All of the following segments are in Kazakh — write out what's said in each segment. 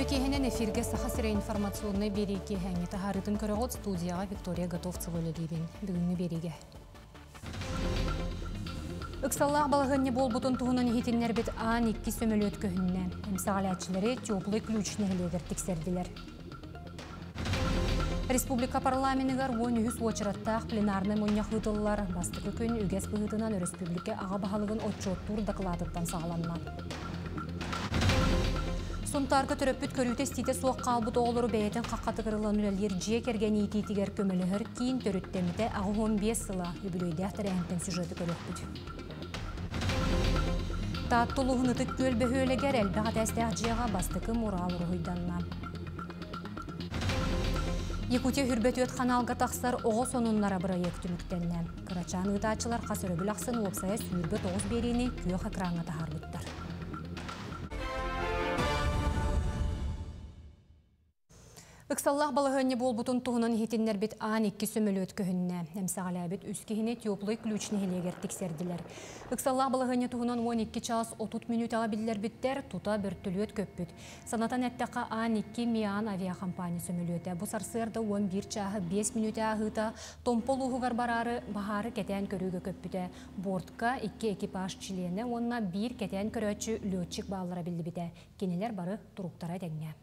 Икехенен эфирге сахасыра информационный береги хәңе тахарытын көрөгөт студияга Виктория Готовцева лебин бүгүнкү береги. Ыксаллах балыгынне болбутун туһунан хитиннер бит А2 сөмөлөт көһүннә. Эмсагалячылары теплый ключ нәһилегер тиксердилер. Республика парламентигар 13 очраттах пленарный муньях вытыллар. Бастыкы күн үгәс быһытынан республика ага баһалыгын отчеттур докладыттан сагаланнан. Сонтарғы төрөппүт көрүүтэ стите суақ қалбыт оғылыру бәйетен қаққаты қырылан үлелер жие керген етитігер көмілігір кейін төріттеміте ағы 15 сыла үбілөйді әқтір әңтен сюжеті көрөппүт. Таттылығын ұтық көл бөхөлегер әлбәғат әстәқ жиға бастықы мұрал ұрғыйданна. Якутия хүрбет өт қаналға тақсар оғы сонунлара бұрайек түміктенне. Кырачан ұтачылар қасыры бүлақсын опсая сүрбет оғыз берені күйеқ экраңа тахарбыттар. Ыксаллах балыгынне болбутун туһунан хитиннер бит А2 сөмөлөт көһүннә. Эмсагалабит үскеһине теплый ключ нәһилегер тиксердилер. Ыксаллах балыгынне туһунан 12 час 30 минут ага биллер биттер, тута бөртүлөт көппүт. Санатан әттәкка А2 Миан авиакомпания сөмөлөтә. Бу сарсырда 11 чагы 5 минут агыта томполугугар барары бахары кетен көрүүгө көппүтә. Бортка 2 экипаж члене, онна 1 кетен көрөчү летчик баалара билдибите. Кенелер бары туруктара деңне.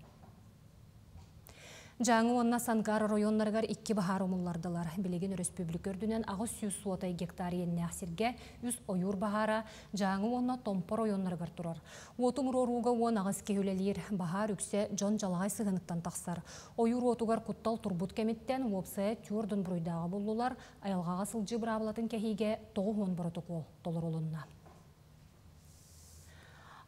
Жаңы онна Сангар районларыгар 2 бахар омуллардылар. Билеген республика өрдүнен ағыз 100 суотай гектар енне ақсерге 100 ойур бахара жаңы онна Томпо районларыгар турар. Отум роруга он ағыз кеулелер бахар үксе жон жалағай сығыныктан тақсар. Ойур отугар куттал турбут кеметтен опсая тюрдын бұруйдағы болулар айылғаға сылжы бұрабылатын кәхиге 9 протокол толыр олынна.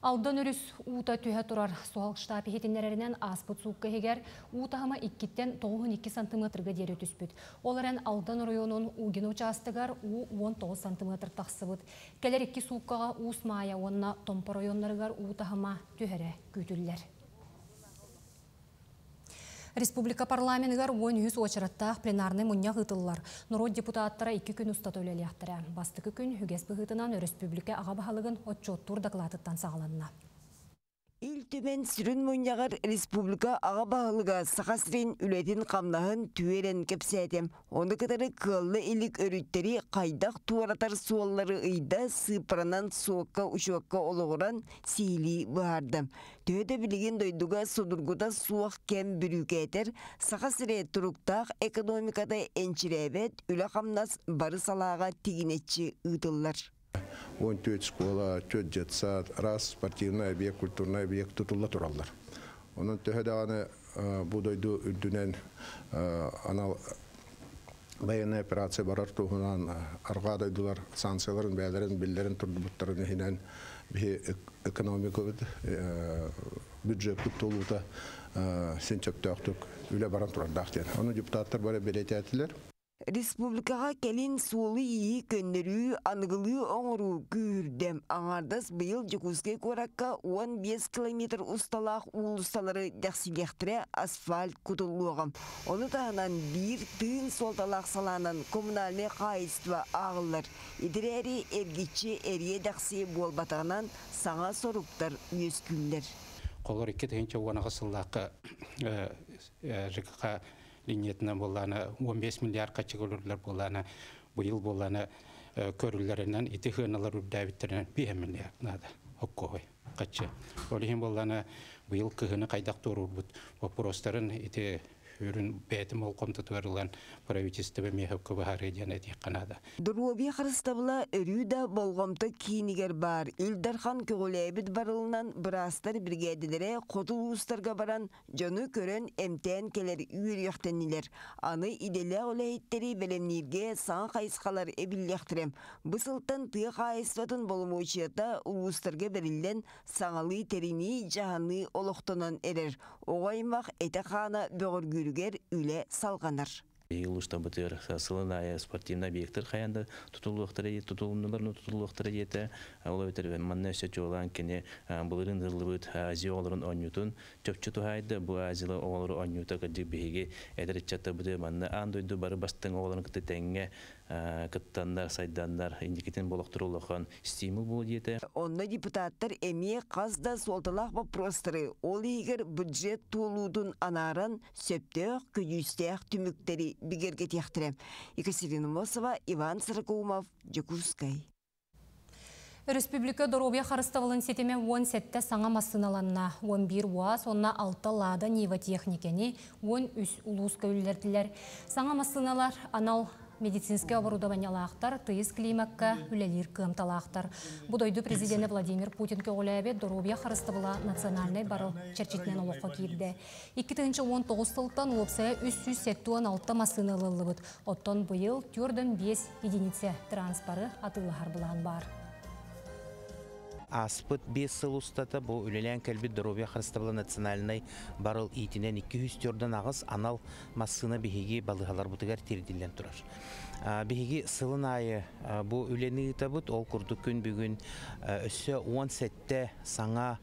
Алдан өріс ута түйе тұрар суалық штабы хетінерерінен аспыт суыққа егер утағыма 2-тен 92 сантиметрға дері түспіт. Оларын алдан районын уген участығар 19 сантиметр тақсыбыт. Келер 2 суыққаға усмая онына Томпо районларығар утағыма түйері күйтілілер. Республика парламентигар 13 очраттах пленарный мунья гытыллар. Народ депутаттара 2 күн устат өлелияқтыра. Бастыкы күн үгес быгытынан республика ага баһалыгын отчеттур докладыттан сагаланна. Илтүмен сүрін муньягар республика ага баһалыга сахасрин үлетін қамнағын түйерен кепсәтем. Оны кытары кыллы илик өрүттери қайдақ туаратар суоллары ыйда сыпыранан суокка учуакка олығыран сили бардым. Төйді білген дойдуга судургуда суақ кем бүрүкетер сахасре туруктақ экономикада энчиребет үлі қамнас бары салаға тигинетчі ыдыллар. Он тёт школа, тёт детсад, раз спортивный объект, культурный объект tutulла тураллар. Onun töhedağını bu doydu ürdünen anal bayanı operasiya barar tuğunan arga doydular sanksiyaların beylerin billerin turdubutlarını hinen bir ekonomik büdjet tutuluda sençöptöktük üle baran turardağıtın. Onu deputatlar böyle belediye ettiler. Республикаға келин суолы ии көннөрүү анығылы оңыру күрдем аңардас быйыл Жукускай коракка 15 километр усталақ улусталары дәқсилектіре асфальт кутулуғам. Оны тағынан бір тыын солталақ саланан коммунальный қайыстыва ағылар. Идірәри әргетші әрие дәқси болбатағынан саңа соруктар өскүлдер. Қолыр 2 түйінші оңаға сыллақы ЖКХ линиятынан болланы 15 миллиард качыгылырлар болланы быйыл болланы көрүлләреннән ити хыналар үрдәбиттерен 5 миллиард нада оккой качы. Олихин болланы быйыл кыгыны кайдак турубут вопростарын ити үрүн бетим ол комтатырылган правительство мехөккө бахары диян эти канада. Дуруби хрыстабла өрүдә болгомты кинигер бар. Илдархан көгөлебит барылынан брастар бригадалары котулустарга баран жону көрөн эмтен келер үйрөктенилер. Аны иделе олейттери белемнирге сан кайскалар эбиллехтерем. Бысылтан тый кайсватын болмоочета улустарга берилген саңалы терини жаны олоктонан эрер. Огаймак этехана бөгөргүргер үле салганар. Улуста бытыр сылыная спортивный объекттер хаянда тутулуктары тутулумнарларны тутулуктары ете ол битер манна сөчөлан кене булырын дылыбыт азиолорун онютун чөпчүту хайды бу азилы оолору онюта кыды биге эдерчата быды манна андойду бары бастың оолорун кыты теңге кыттандар сайдандар индикетин болоктурулган стимул бул ете. Онна депутаттар эми казда солталак вопростары ол егер бюджет тулудун анарын сөптөк күнүстөк түмүктери бигерге тияқтырем. Екатерина Мосова, Иван Саракоумов, Джекускай. Республика Доробия Харыставалын сетеме 10 сетте саңа массыналанна, 11 уаз, онна 6 лада нева техникени, 10 үс улус көйлерділер. Саңа массыналар анал медицинский оборудованиялақтар, тыйыз климакка үлелер кымталақтар. Будойду президенті Владимир Путин көгіләбе Доробия Харыставала национальный барыл черчетінен олыққа кейді. 2019 сылтан опсая 376 массыналылы бұд. Оттон бұйыл түрдің 5 единице транспары атылығар бұлан бар. Аспыт 5 сыл устата бу үлелен кәлбит Доробия Харыставала национальный барыл итинен 200 түрден ағыз анал массына бихиги балығалар бұтығар тердилен тұрар. Бихиги сылын айы бу үлені табыт ол күрді күн бүгін өсі 10 сетте саңа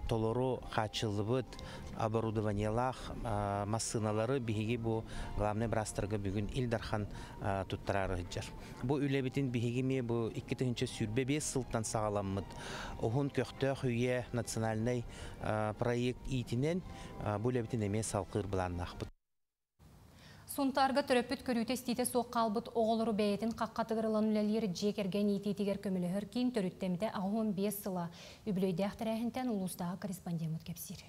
толору қачылыбыт оборудованиялах массыналары бихиги бу главный брастырға бүгін Илдархан туттарары жар. Бу үлебітін бихиги ме бу 2-ші сүрбе 5 сылтан сағаламмыд. Оғын көқті хүйе национальный проект итінен бу үлебітін еме салқыр бұланнақ бұд. Сунтарга төрөпүт көрүтө стите соқ қалбыт оғылыру бәйетін қаққатығырылан үлелер жекерген ететігер көмілігір кейін төріттемді ағын 5 сыла үбілөйді әқтірәхінтен ұлыстағы корреспондент кепсир.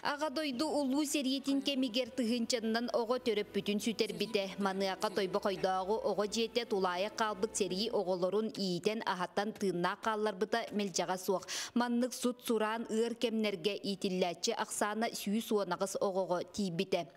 Ағадойду улу сериетин кемигер тыгынчаннан оғы төрөп бүтін сүтер біте. Маныақа тойбы қойдауғы оғы жете тулайы қалбыт серии оғылырын ийтен ағаттан тыынна қаллар бұта мелжаға суық. Маннық сұт сұран ыр кемнерге итилләтші ақсаны сүйі суанағыз оғығы тейбіте.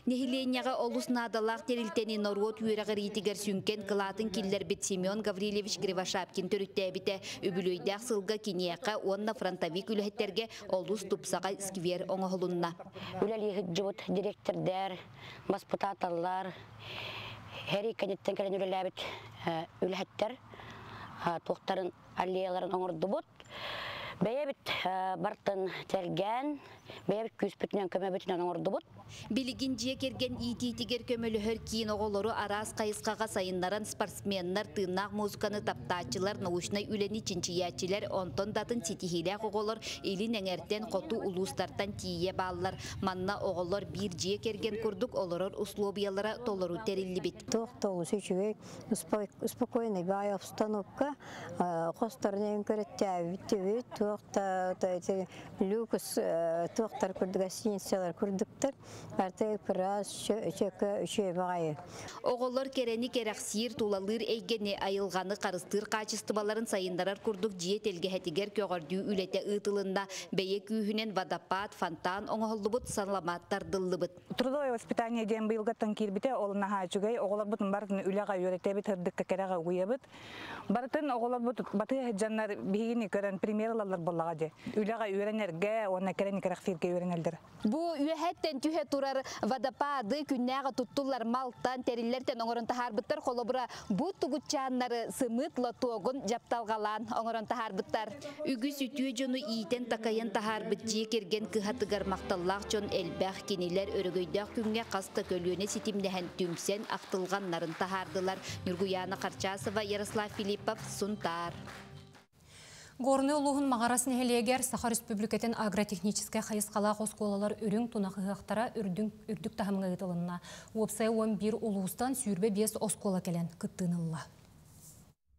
Нехиленяға олус надалақ терілтені Норвот үйрағыр етігер сүнкен қылатын киллер бит Семен Гаврилевич Гривашапкин төрітті біте. Үбілөйдәқ сылға кенеяқа онна фронтовик үліхеттерге олус тупсаға сквер оңығы Үләлі жүбіт директордар, маспытаталар, әрі кәнеттен кәлен үләләбіт үләттер, тоқтарын аллеяларын оңырды бұд. Бәйәбіт бартын тәрген, бәйәбіт күспітінен көмәбітінен оңырды бұд. Билигин жекерген ититигер көмөлүхөр кийин оголору арас кайыскага сайыннаран спортсменнар тыынак музыканы таптаачылар научный үлени чинчиячилер онтон датын ситихилек оголор илин эңертен коту улустартан тие баллар манна оголор бир жекерген курдук олорор условиялара толору терилибит. Тоқтолу сөчүгей успокойный бай обстановка хостарнен көрөттөбүт тоқта люкс тоқтар курдук гостиницалар курдуктар Артай прас чөкө үшө багайы. Оголор керени кераксир тулалыр эйгене айылганы карыстыр качестволарын сайындарар курдук жие телгехетигер көгөрдүү үлете ытылында бeye күүһүнен водопад, фонтан оңоллубут саламаттар дыллыбыт. Трудовое воспитание ден быйылгаттан кирбите олуна хажугай оголорбутун барын үлага үйрөтебит хырдыкка керага уябыт. Бартын оголорбут баты жаннар бигини көрөн примерлалар боллага же. Үлага үйрөнерге, оны керени кераксирге үйрөнелдер. Бу үйөһеттен түһө турар водопады күннәгә туттулар малтан терилләртен оңорон тахарбыттар холобура бу тугучаннары сымыт лотогон жапталгалан оңорон тахарбыттар. Үгүс үтүө жону иитен такайын тахарбыт жекерген кыхатыгар макталлак жон элбах кинилер өрөгөйдак күнгө каста көлүөнө ситимдеген түмсен актылганнарын тахардылар. Нургуяна Карчасова, Ярослав Филиппов, Сунтар. Горны улуғын мағарасын хелегер Саха Республикатын агротехническая хайысқалақ осколалар үрің тунақығақтара үрдік тахымға ғытылынна. Опсай 11 улуыстан сүйірбе 5 оскола келен күттінылла.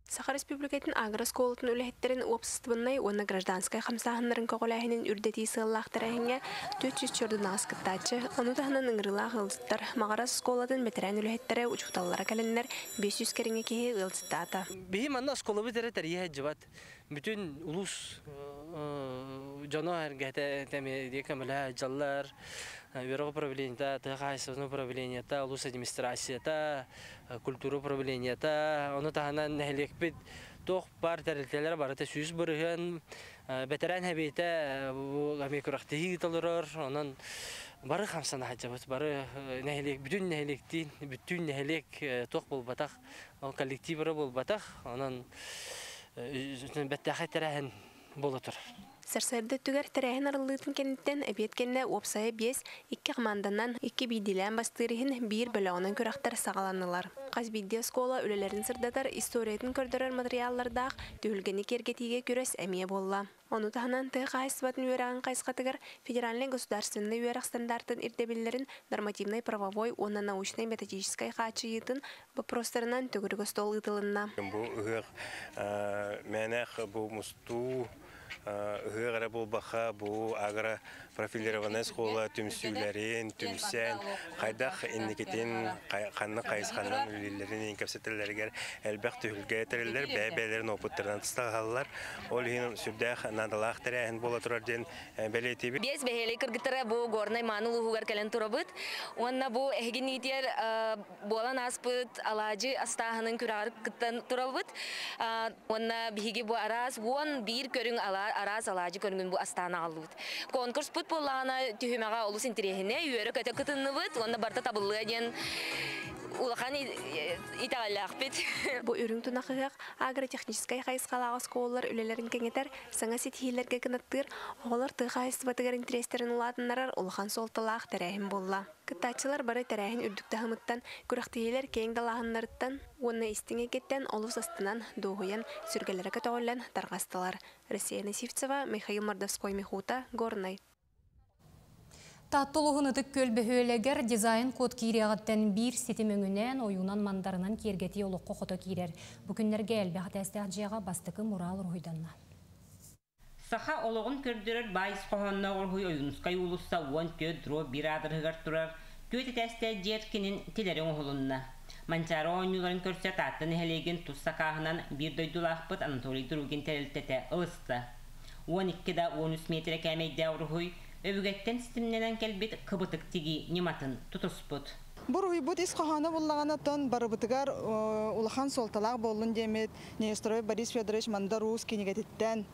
Саха Республикатын агросколатын үләхеттерін опсыстыбыннай, оны гражданскай қамсағынларын көғыләхінің үрдеті сығылақтарайынға 400 чөрдің ағыз кыттачы, оны тағынан ұңырылақ ғылыстар. Мағарас сколатын метерән үләхеттері ұчуқталылары кәлінлер 500 кәріңе кейі ғылыстата. Бейім анна сколы бітері тәрие жыват. Bütün ulus canavar gete diyekemler jallar, Euro правления, тахайсовное правление, улус администрация, культура правления, оны таханан нәһлекбит тох бар тәрелтелер бар, сүз бұрыған, бетерән хәбейте, бу амекурақтығы талырыр, онын бары хамсана хаджабыт, бары нәһелек, бүтүн нәһелектин, бүтүн нәһелек ток болбатах, коллективы болбатах, анан бәттәхә тәрәһен болотыр. Сарсырды түгәр тәрәһен арылытын кенттен әбиеткенне опсая бес, 2 команданан 2 бидилән бастырыһын бир бөләгеннән көрәхтәр сагаланнылар. Каз бидде школа үлеләрен сырдатар историятын көрдөрөр материаллардах төгөлгәне кергетиге көрәс әмие болла. Оны таһанан ТХС-батын үерәгән кайсыкатыгар федеральный государственный үерәк стандартын ирдебилләрен нормативный правовой онна научный методической хачыйтын вопростарынан төгөргө стол ытылынна. Бу ыгыр мәнәх бу мусту ыгыра булбаха бу агра профилированная школа түмсүләрен түмсән кайдах инникетин канны кайсханнан үлеләрен инкәпсәтәләргә әлбәт түлгә тәреләр бәбәләрен опыттырдан тыстагалар ол һин сүддәх надалах тәрәһен була турар ден бәлетиби без бәһеле кыргытыра бу горный манулу хугар кален турабыт онна бу эгинитер болан аспыт алажы астахының күрар кыттан турабыт онна биги бу арас вон бир көрүң арас алажы көрүнгөн бу астана алыбыт конкурс пут болана түһүмәгә улус интерехине юры көтө кытыныбыт онна барта табылы ден улахан италлах бит бу үрүң тунахыгак агротехническая хайскалага школалар үлелерин кеңетер саңа сетхилерге кынаттыр оголар тыгайс батыгар интерестерин уладыннарар улахан солталах тәрәһин болла кытачылар бары тәрәһин үрдүктә хымыттан күрәхтейлер кең далаһыннарыттан онна истиңе кеттен олус астынан дугуян сүргәләргә тагылан таргастылар. Россия Насивцева, Михаил Мордовской, Михута, Горный. Таттылығын ұтық көлбөхөлегер дизайн код кирияғаттен бір сетіміңінен ойунан мандарынан кергеті олық қоқыты кирер. Бүкіндерге әлбәқті әстәғжияға бастықы мұрал рұйданна. Саха олығын көрдірір байыз қоғанна орғый ойынысқай ұлыса 10 көд дро бір адырғығар тұрар, көті тәсті жеркінің телерін оғылынна. Манчары ойнуларын көрсет аттын әлеген тұз сақағынан бір дойдулақпыт Анатолий Другин тәрілтеті ұлысты. 12-да 13 метрі кәмейді орғый, өвігеттен стімненен кәлбет қыбытық тегі нематын тұтыспыт. Бұл ұйбыт исқағаны болағанаттан барыбытығар улахан солталақ болын демет Нестрой Борис Федорович Мандарус кенегететтен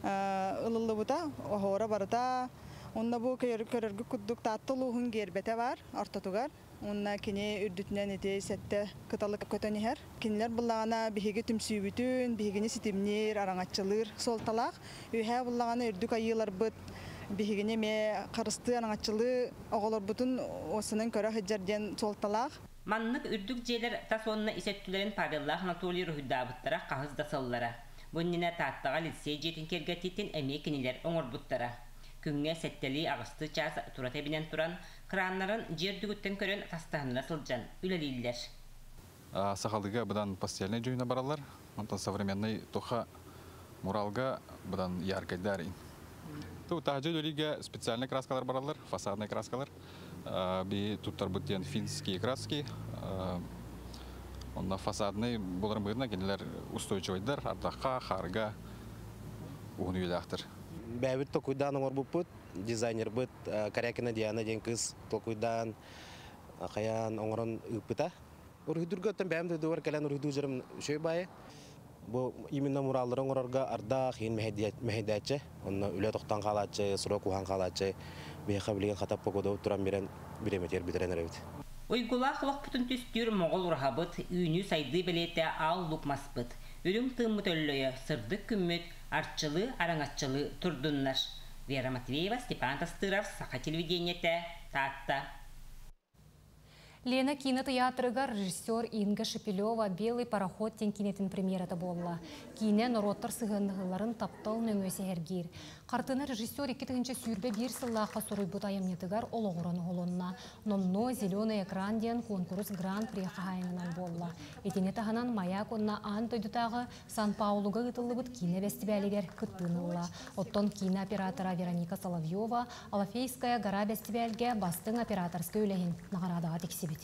ұлылы бұта, оғыра барыта. Онна бұл көріргі күддік таттыл ұғын гербеті бар, артатығар. Онна кене үрдітінен ете сәтті қыталық көтөнігер. Кенелер болағана бігеге түмсүй бүтін, бігегені сетімнер, араңатчылыр солталақ. Үйе болағана үрдік айылар бұт. Бігене ме қарысты араңатчылы оғылар бұтын осының көрі хыджарден солталақ. Маннық үрдік жейлер тас онына есеттілерін Павеллах Анатолий Рухидабыттара қағызда саллара. Бұннина таттаға лицей жетін кергететтен әме кенелер оңыр бұттара. Күнге сәттелі ағысты час турат әбінен туран, қыранларын жер дүгіттен көрен тастағына сылжан, үлелейлер. Сақалдыға бұдан постельный жүйіне баралар, онтан современный тұқа муралға бұдан яркайдар. Тағжы өліге специальный краскалар баралар, фасадный краскалар. Туттар бұттен финские краски. Онда фасадный боларын бұйырна кенелер устойчивайдар, ардаққа, қарға уғын үйлі ақтыр. Бәбіт тоқуйдан оңыр бұппыт, дизайнер бұт, Карякина Диана ден кыз тоқуйдан қаян оңырын үппіта. Үргідіргі өттен бәмді дөуір кәлін үргіду жүрім шөй байы. Бұл именно мураллары оңырарға ардақ ең мәхедәтші, оны үлі тоқтан қалатшы, сұрок уған қалатшы, бейқа білген қатап бұқыды тұран берен біреметер бітірен әрәбіт. Ойгула құлақ бұтын түстер моғыл ұрғабыт, үйіні сайды білеті ал лұқмаспыт. Өлім тымыт өллөйі сырдық күммет, артчылы, араңатчылы тұрдыннар. Вера Матвеева, Степан Тастыров, Саха телевидениеті, Татта. Лена кинотеатрыгар режиссер Инга Шепелева «Белый пароход» тен кинетін премьерата болла. Кинен роттар сығындығыларын таптал нөңөсі әргер. Қартыны режиссер 2-тігінші сүйірбе бір сыллаққа сұрой бұтайымнетігар олығырын олонна. Номно зеленый экран ден конкурс гран-при қағайынынан болла. Етене тағынан маяк онна аң тойдутағы Сан-Паулуға ғытылы бұт кине бәстібәлігер күттінылла. Оттон кинооператора Вероника Соловьева Алафейская гора бәстібәлге бастың операторскай өләйін нағарадаға тексебет.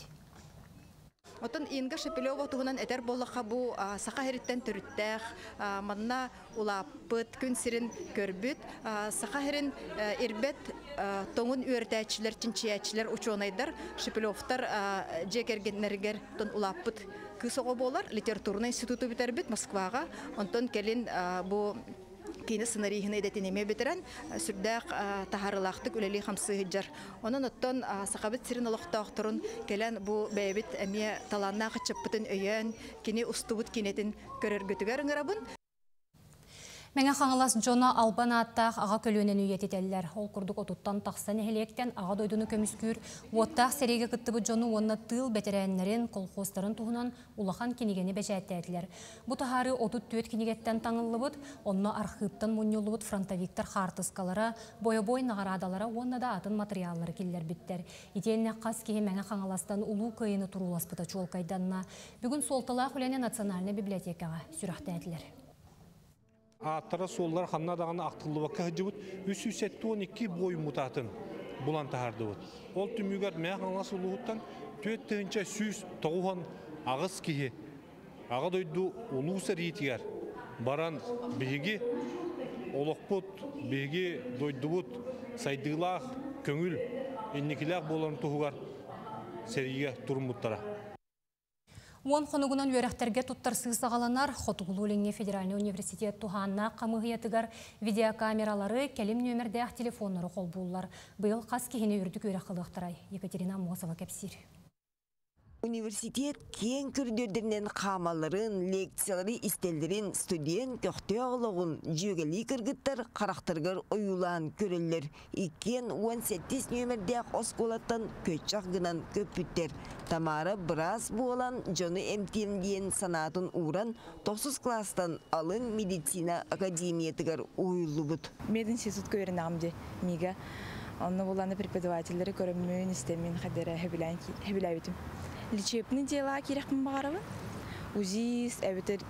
Отон Инга Шепелева тугунан этер боллаха бу саха хериттен төрүттәх, манна улаппыт күн сирин көрбүт, саха херин ирбет тоңун үртәчләр, чинчиячлар учонайдар, Шепелевтар жекергеннергер тон улаппыт кысого болар, литературный институту битербит Москвага, онтон келин бу кийне сценарийхины эдетинеме бетерен сүрдәк тахарылактык үлели хамсы жар. Онон оттон сахабыт сирин олохтоохторун келен бу бэбит эме таланна кычыппытын өйөн кини устубут кинетин көрөргөтүгөр ыңырабын. Мәңе қаңылас Джона Албанаттақ аға көлөнен үйететелілер. Ол күрдік отуттан тақсан әлектен аға дойдуны көміскүр. Оттақ сереге күттібі Джону онына тыл бәтерәнлерін, колхозтарын туғынан улахан кенегені бәжәттәділер. Бұ тахары отут төт кенегеттен таңылы бұд, онына архивтан мұньолы бұд фронтовиктар қартысқалары, бойы-бой нағарадалары онына да атын материаллары келдер біттер. Итеніне қас кейі мәңе қаңыластан ұлу көйіні тұрулас бұта чол кайданна. Бүгін Солталақ үләне национальный библиотекаға сүрақтәділер. Аттара соллар ханна дағаны ақтылы баққа жыбыт 312 бой мұтатын бұлан тахарды бұд. Ол түмігер мәң аңас ұлығыттан төт түгінші сүз тоғуған ағыз кейі. Аға дойду ұлығысыр етігер. Баран бейге олық бұд, бейге дойду бұд, сайдығылақ, көңіл, еннекілақ боларын тұғығар сәріге тұрым бұттара. Он қонуғынан өрәқтерге тұттар сығысағаланар, Хотуғылу Ленге Федеральный университет туғанна қамығиятығар видеокамералары кәлім нөмірдәқ телефонлары қол болылар. Бұйыл қас кейіне үрдік өрәқылықтырай. Екатерина Мосова кәпсір. Университет кен күрдердерінен қамаларын, лекциялары истелдерін студент көқті оғылығын жүйгелі кіргіттар қарақтырғыр ойулан көрілер. Икен 18 нөмірдәқ осколаттан көтчақ гынан көппіттер. Тамара біраз болан жоны әмтелінден санатын уран 9 кластан алын медицина академиятығар ойылы бұд. Медин институт көрін ағымде мига. Онны боланы преподавательдері көріммін істемін қадері хәбіләбетім. Лечебный дела кирәкмен багарабы. УЗИС, әбетер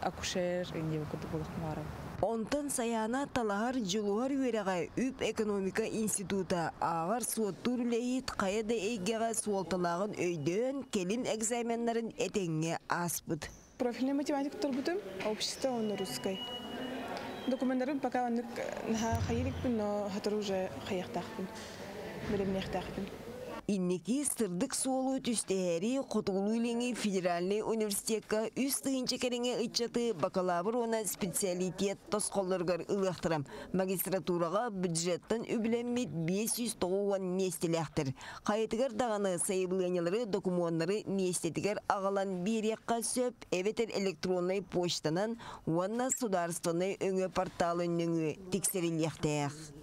акушер, инде күрдү булакмын багарабы. Онтан саяна талахар жылуар үйеріға үп экономика института ағар суоттур лейт қайады эйгеға суолталағын өйден келим экзаменларын этеңге аспыд. Профильный математик турбутым, общество он русской. Документтарын пока он хайрикпин, но хатыр уже хаяқтақпын, білімнеқтақпын. Иннеки сырдык суолу түстәри Хотуғылу Ленге Федеральный университетка үз тыгынчы кереңе ычаты бакалавр она специалитет тосқолларгар ылықтырам. Магистратураға бюджеттен үбіленмет 590 местеләқтір. Қайытығар дағаны сайыбыланялары документлары местетігер ағалан берекқа сөп, эветер электронный почтанан, уанна сударственный өңі порталын өңі тексерілектәқ.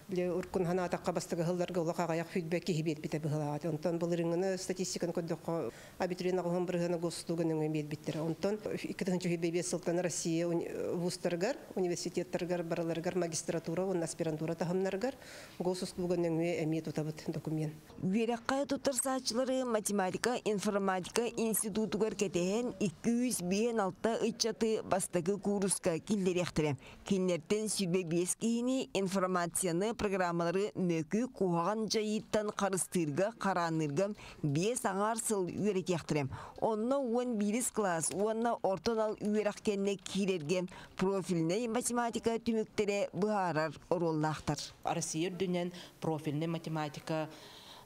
Уркун хана атаққа бастығы ғылдарға олаға аяқ фидбәкі хибет біті бұғылағады. Онтан бұл іріңіні статистиканы көдіққа абитуриен ағылған бірғаны госслуғының өмет біттірі. Онтан 2005 сылтан Россия вузтарғар, университеттарғар, бараларғар, магистратура, он аспирантура тағымнарғар госслуғының өмет ұтабыт документ. Вераққа тұттар саатчылары математика, информатика институтығар кетеген 206 ычаты бастығы курсқа келдеректірі. Келнерттен сүрбе 5 кейіні информацияны программалары мөкі куған жайыттан қарыстырға, қаранырға 5 аңар сыл үйретектірем. Онна 11 класс, онна ортонал үйреккенне кирерге профильный математика түміктері бұғарар ороллақтыр. Россия дүнен профильный математика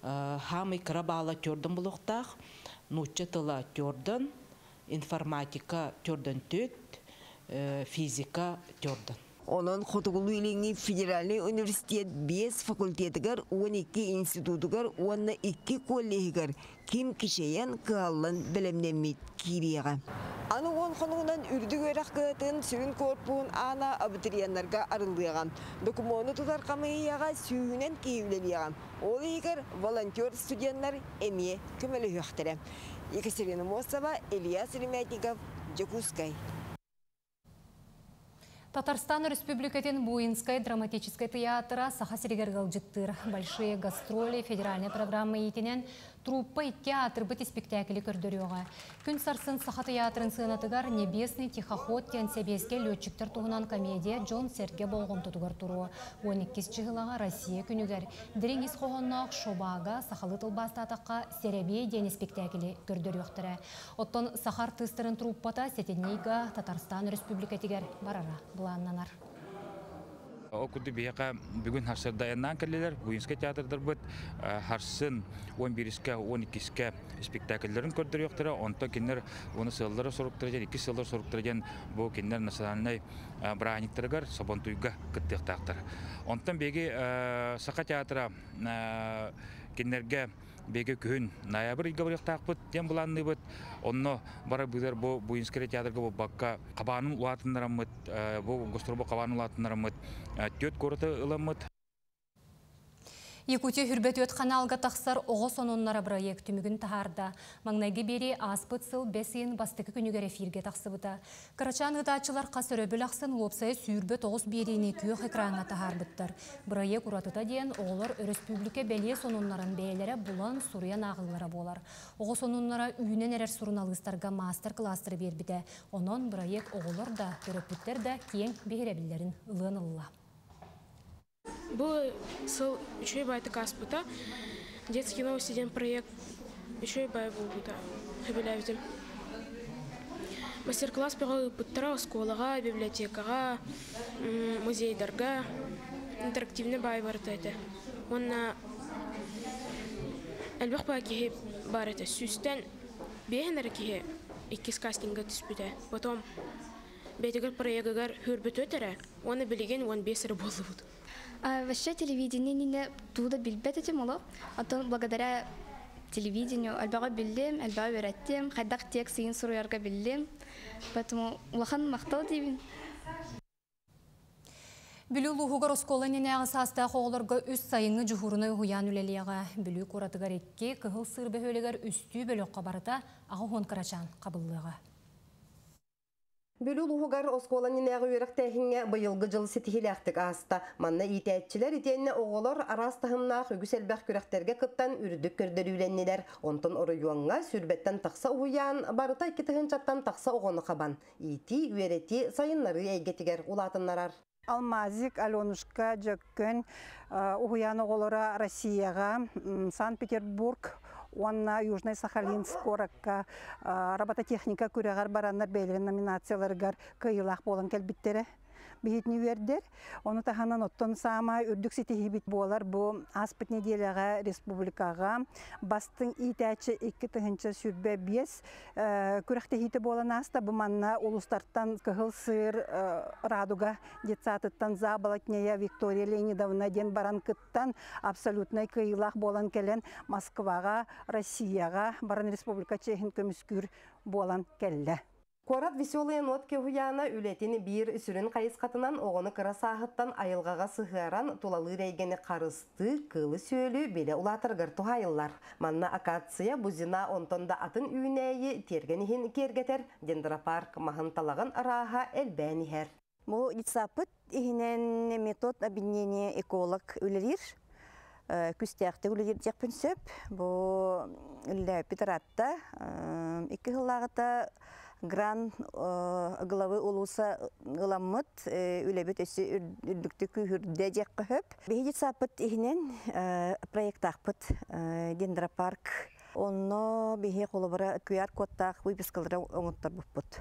хамы крабала көрдің бұлықтақ, нұтчы тыла көрдің, информатика көрдің төт, физика көрдің. Onun Хотуғылу Ленге Федеральный университет 5 факультетігер, 12 институтығер, 12 коллегігер, кем кішейен қағалын білімнемет киреға. Аны он қонуғынан үрдік өрәқ қығытын сүрін корпуын ана абитуриянларға арылдыған. Документы тұтар қамығыяға сүйінен кейілеліған. Ол егер волонтер студенттер әме көмілі өқтірі. Екатерина Мосова, Ильяс Ремятников, Джекускай. Татарстан Республикатын Буинская драматическая театра саха сирегергал жыттыр. Большие гастроли федеральной программы етінен труппа театр быты спектакли көрдіріуға. Күн сарсын саха театрын сынатыгар «Небесный тихоход» тенсебеске летчиктер туғынан комедия Джон Серге болғын тұтығар тұруы. 12 жығылаға Россия күнігер. Дереңіз қоғыннақ шобаға сахалы тылбасты атаққа серебе дені спектакли көрдіріуқтірі. Оттон сахар тыстырын труппата сетенейга Татарстан Республикатигер барара. Окуды бияка бүгүн харсырдаяннан келелер, Буинска театрдар бут харсын 11-ке 12-ке спектакльлерин көрдөр yoktara, онто кинер уну сыллары соруктырген, 2 сыллар соруктырген бу кинер национальный браниктаргар Сабантуйга кыттыктактар. Онтон беги Сака театра кинерге беге күн ноябрь габырыктакпыт дем буланны бут. Онно бара бүдер бу Буинскere театрга бу бакка кабанын улатыннарамыт, бу гострубо кабанын улатыннарамыт, төт короты ыламыт. Якутия хүрбет өт каналга тақсар оғы сонуннара проект түмігін тахарда. Маңнайғы бері аспыт сыл бәсейін бастықы күнігер эфирге тақсыбыта. Карачан ғытачылар қасыр өбіл ақсын лопсайы сүйірбет оғыз берейіне күйіқ экранға тахарбыттар. Проект ұратыта дейін оғылар республика бәле сонуннарын бәйлері бұлан Суриян ағылары болар. Оғы сонуннара үйінен әрер сурыналыстарға мастер-кластыры бербіде. Онын проект оғылар да, көрөппіттер да кейін бейребілерін ұлын-ұлла. Был сыл еще и байтык аспыта, детский новости день проект еще и бай был бута, хабилявитим. Мастер-класс пирог путтара школага, библиотекага, музейдарга, интерактивный бай бартайты. Он на әлбәқ баки барыты сүстен бехнер ки иккис кастинга түспүтә. Потом бетегер проектгар хүрбөт өтөрә, оны билеген 15 болды бут. Вообще телевидение не туда билбет этим оло, а то благодаря телевидению альбага билдим, альбага вереттим, хайдак текст ин суруярга билдим, поэтому улахан мактал дейбин. Бүлі луғығыр осколанын ағысаста қоғылырға үст сайыңы жүхурыны ұян үлелеға. Бүлі көратығар екке кығыл сырбы өлігер үсті бөліққа барыта ағы хон қарачан қабылыға. Бүлі луғығар осколанын ағы өріқтәхінге бұйылғы жыл сетихиләқтік аста. Манна итәтчілер итенне оғылар арастығымнақ үгіс әлбәқ көріқтерге қыптан үрдік көрдер үйленнелер. Онтын ұрыюанға сүрбеттен тақса ұян, барыта кітігін чаттан тақса оғыны қабан. Ити, үйерети, сайынлары әйгетігер ұлатынларар. Алмазик, Аленушка, Джеккен, уян оғылары Россияға, Санкт-Петербург, Уанна, Южный Сахалинск, Коракка, робототехника күрәгәр бараннар бәйлеген номинацияларгар кыйлах болан кәлбиттері бейітні вердер. Оны таханан оттон сама үрдік сетихи бит болар бұ аспыт неделяға республикаға бастың итәчі 2-тігінші сүрбе 5 күрәқтехиті болан аста бұ манна улустарттан кығыл сыр радуга детсатыттан забалатнея Виктория Леонидовна ден баран кыттан абсолютный кыйлах болан келен Москваға, Россияға, баран республика чехин көміскүр болан келді. Корат веселые нотки хуяна үлетini бир сүрін қайыз қатынан оғыны қыра сағыттан айылғаға сығыран тулалы рейгені қарысты, кылы сөлі беле улатырғыр тухайылар. Манна акация бузина онтонда атын үйнәйі тергенихин кергетер, дендропарк махын талағын араға әлбәнихер. Бұл итсапыт ихинен метод объединения эколог үлелер. Күстәқті үлелер декпін сөп. Бұл үлі Петератта, 2 жылағыта Гран главы улуса ыламмыт үлебет өсі үрдікті күйірді дек хөп. Бейдет сапыт ихінен проект ақпыт дендропарк. Оны бейе қолыбыра QR кодтақ выпискалыра оңыттар бұппыт.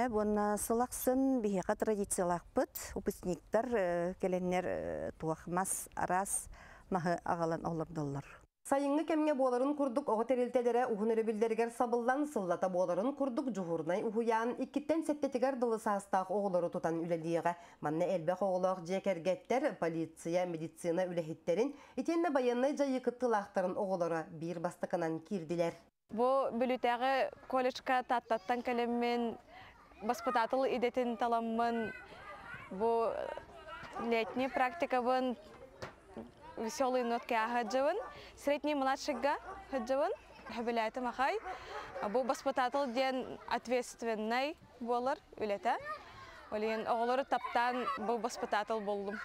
Бұны сылақсын бейеға традициялақпыт. Выпускниктар келенер туақмас арас мағы ағалан олардылар. Сайыңы кемге боларын күрдік оғы терелтедері ұғыныры білдергер сабылдан сыллата боларын күрдік жұғырнай ұғыян 2-тен сеттетігер дылы састақ оғылары тұтан үлеліға. Манны әлбәқ оғылақ жекергеттер, полиция, медицина үлехеттерін, етенне баяннай жайы кыттылақтарын оғылары бір бастықынан кирділер. Бұл бүлітәғі колледжка таттаттан кәлеммен баспытатыл идетін таламын, бұл летний практикабын веселые нотки хаджаван, средний младшига хаджаван, хабиляты махай, бу баспататыл ден ответственный болар үлета. Олен оғылары таптан бу баспататыл болдым.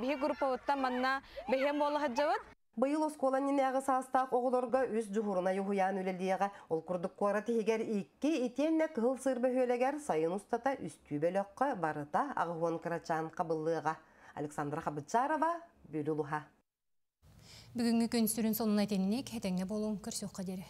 Бихи группавытта манна бехем болы хаджаван. Быйыл осколанын ағы састақ оғыларға өз жұғырына юхуян үлелдеға. Ол күрдік қораты егер 2 етенне кығыл сырбы хөлегер сайын ұстата үсті бөліққа барыта ағуын қырачан қабылыға. Александра Хабычарова, Бөлілуға. Бүгінгі күн сүрін сонын айтенінек, әтеңе болуын көрсеуққа дері.